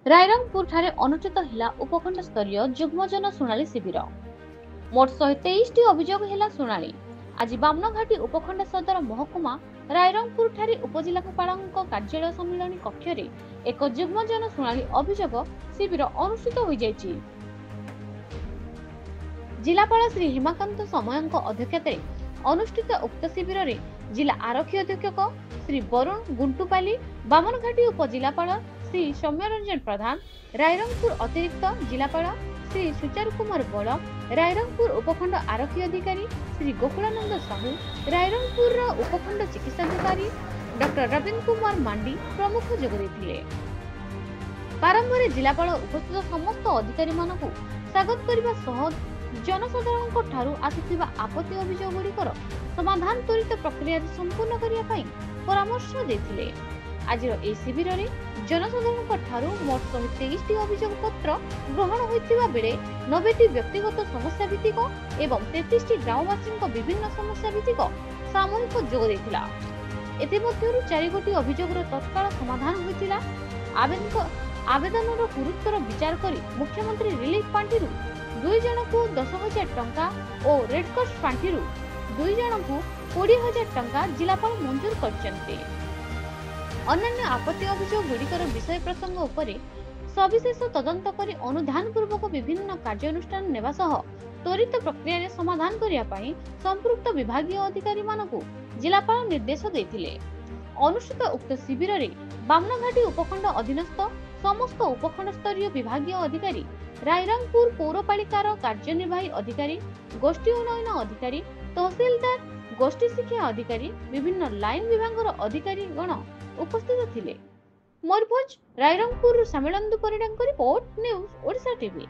रायरंगपुर ठारे अनुचित हिला उपखंड स्तरीय जुग्म जन शुणाणी शिविर मोट 123 अभियोग हिला शुणाणी आज बामनघाटी उपखंड सदर महकुमा रायरंगपुर ठारे उपजिलापालଙ୍କ कार्यालय सम्मिलनी कक्ष रे एक जुग्म जन शुणाणी अभियोग शिविर अनुष्ठित होई जायछि। जिलापाल श्री हेमाकांत समयଙ୍କ अध्यक्षतारे अनुष्ठित उक्त शिविर रे जिला आरक्षी अधीक्षक श्री वरुण गुंटुपाली, बामनघाटी उपजिलापाल श्री सौम्यरंजन प्रधान, रायरंगपुर अतिरिक्त जिलापाल श्री सुचारू कुमार बल, रायरंगपुर उपखंड आरक्षी अधिकारी श्री गोकुलानंद साहू, रायरंगपुर उपखंड चिकित्साधिकारी डॉक्टर रविंद्र कुमार मांडी प्रमुख जोग देथिले। प्रारंभ जिलापाल उपस्थित समस्त अधिकारी मानकु स्वागत करबा सह जनसाधारणଙ୍କ ଠାରୁ आସୁଥିବା आपत्ति अभियोग गुड़िकर समाधान त्वरित प्रक्रिया संपूर्ण करिया पई परामर्श देथिले। आजिर ए शिविर रे जनसाधारणଙ୍କ ଠାରୁ मोट 123 अभियोग पत्र ग्रहण होइतिबा बेले 90 व्यक्तिगत समस्या भित्तिक एवं 33 ग्रामवासीଙ୍କ विभिन्न समस्या भित्तिक सामूहिक जोग देथिला। एते मध्यरु 4 गोटी अभियोगର तत्काल समाधान होइतिला। आवेदनर गुरुत्वर विचार करी मुख्यमंत्री रिलीफ पांठिरु 2 जनकु 10,000 टंका और रेडक्रॉस पांठिरु 2 जनकु 20,000 टंका जिलापाल मंजूर करछन्ते। अन्य आपत्ति अभियोग गुड़िकर विषय प्रसंग उपरे सविशेष तदंत करी अनुधान पूर्वक विभिन्न कार्यानुष्ठान नेबा सह त्वरित प्रक्रिया रे समाधान करिया पई संपृक्त विभागीय अधिकारी मानकु जिलापाल निर्देश देथिले। अनुष्ठित उक्त शिविर रे बामनघाटी उपखंड अधीनस्थ समस्त उपखंड स्तरीय विभागीय अधिकारी, रायरंगपुर पौरपालिकार कार्यनिर्वाही अधिकारी, गोष्ठी उन्नयन अधिकारी, तहसीलदार, गोष्ठी शिक्षा अधिकारी, विभिन्न लाइन विभागର अधिकारी गण उपस्थित थिले। मयूरभंज रायरंगपुर सम्मेलन परिणाम रिपोर्ट न्यूज ओडिशा टीवी।